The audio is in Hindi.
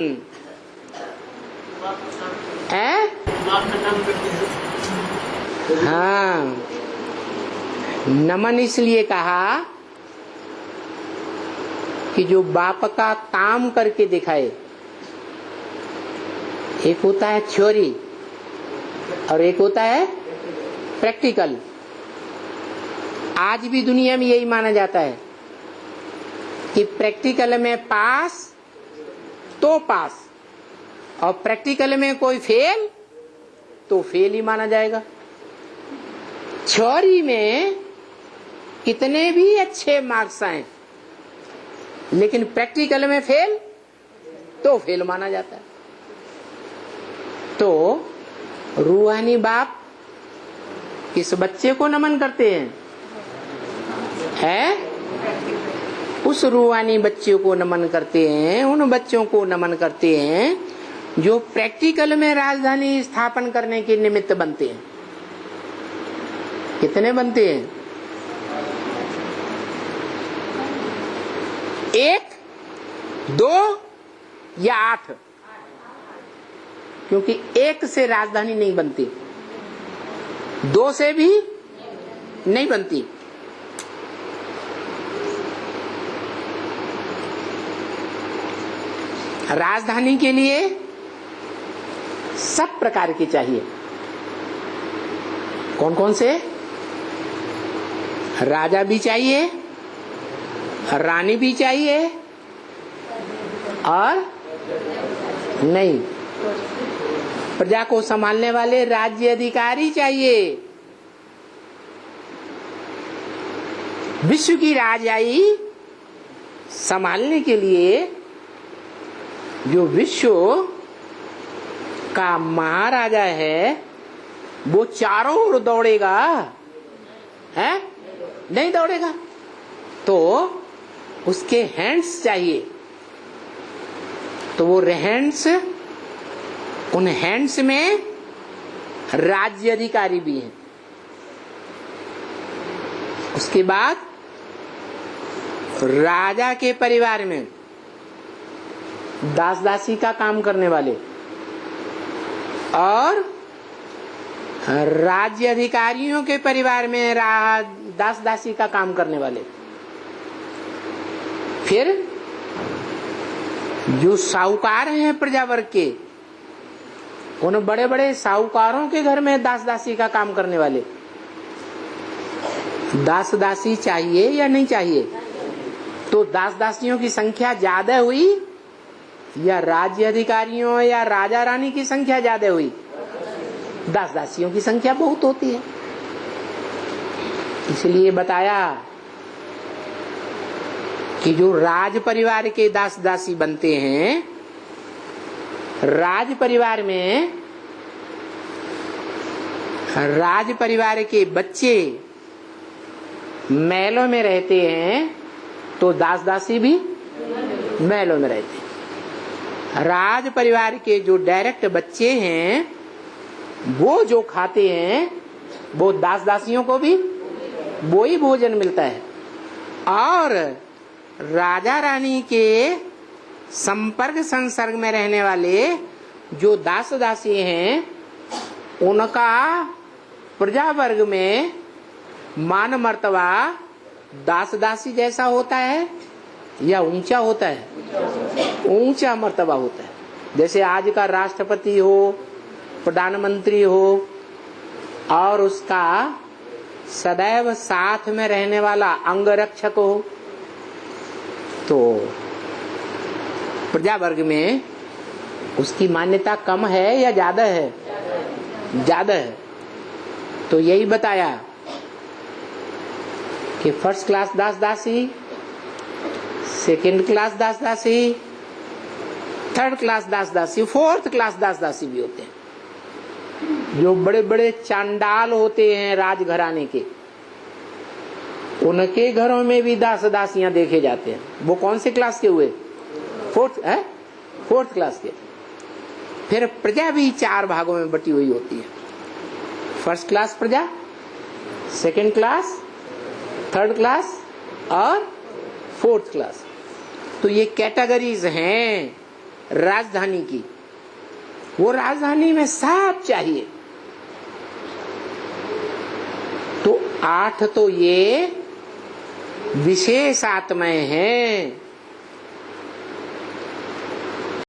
है? हाँ, नमन इसलिए कहा कि जो बाप का काम करके दिखाए। एक होता है थ्योरी और एक होता है प्रैक्टिकल। आज भी दुनिया में यही माना जाता है कि प्रैक्टिकल में पास तो पास और प्रैक्टिकल में कोई फेल तो फेल ही माना जाएगा। थ्योरी में कितने भी अच्छे मार्क्स आए लेकिन प्रैक्टिकल में फेल तो फेल माना जाता है। तो रूहानी बाप किस बच्चे को नमन करते हैं? उस रूहानी बच्चे को नमन करते हैं, उन बच्चों को नमन करते हैं जो प्रैक्टिकल में राजधानी स्थापन करने के निमित्त बनते हैं। कितने बनते हैं? 1, 2 या 8? क्योंकि 1 से राजधानी नहीं बनती, 2 से भी नहीं बनती। राजधानी के लिए सब प्रकार की चाहिए। कौन कौन से? राजा भी चाहिए, रानी भी चाहिए और नहीं, प्रजा को संभालने वाले राज्य अधिकारी चाहिए। विश्व की राजाई संभालने के लिए जो विश्व का महाराजा है वो चारों ओर दौड़ेगा, है? नहीं दौड़ेगा। तो उसके हैंड्स चाहिए। तो वो हैंड्स, उन हैंड्स में राज्य अधिकारी भी हैं। उसके बाद राजा के परिवार में दास दासी का काम करने वाले और राज्य अधिकारियों के परिवार में दास दासी का काम करने वाले। फिर जो साहूकार हैं प्रजा वर्ग के, उन बड़े बड़े साहूकारों के घर में दास दासी का काम करने वाले। दास दासी चाहिए या नहीं चाहिए? तो दास दासियों की संख्या ज्यादा हुई या राज्य अधिकारियों या राजा रानी की संख्या ज्यादा हुई? दास दासियों की संख्या बहुत होती है। इसलिए बताया कि जो राज परिवार के दास दासी बनते हैं, राज परिवार में राज परिवार के बच्चे महलों में रहते हैं तो दास दासी भी महलों में रहते हैं। राज परिवार के जो डायरेक्ट बच्चे हैं वो जो खाते हैं वो दास दासियों को भी वो ही भोजन मिलता है। और राजा रानी के संपर्क संसर्ग में रहने वाले जो दास दासी हैं उनका प्रजा वर्ग में मान मर्तबा दास दासी जैसा होता है या ऊंचा होता है? ऊंचा मर्तबा होता है। जैसे आज का राष्ट्रपति हो, प्रधानमंत्री हो और उसका सदैव साथ में रहने वाला अंगरक्षक हो, तो प्रजा वर्ग में उसकी मान्यता कम है या ज्यादा है? ज्यादा है। तो यही बताया कि फर्स्ट क्लास दास दासी, सेकेंड क्लास दास दासी, थर्ड क्लास दास दासी, फोर्थ क्लास दास दासी भी होते हैं। जो बड़े बड़े चांडाल होते हैं राजघराने के, उनके घरों में भी दास दासियां देखे जाते हैं। वो कौन से क्लास के हुए? फोर्थ क्लास के। फिर प्रजा भी 4 भागों में बटी हुई होती है। फर्स्ट क्लास प्रजा, सेकेंड क्लास, थर्ड क्लास और फोर्थ क्लास। तो ये कैटेगरीज हैं राजधानी की, वो राजधानी में सब चाहिए। तो 8 तो ये विशेष आत्माएं हैं।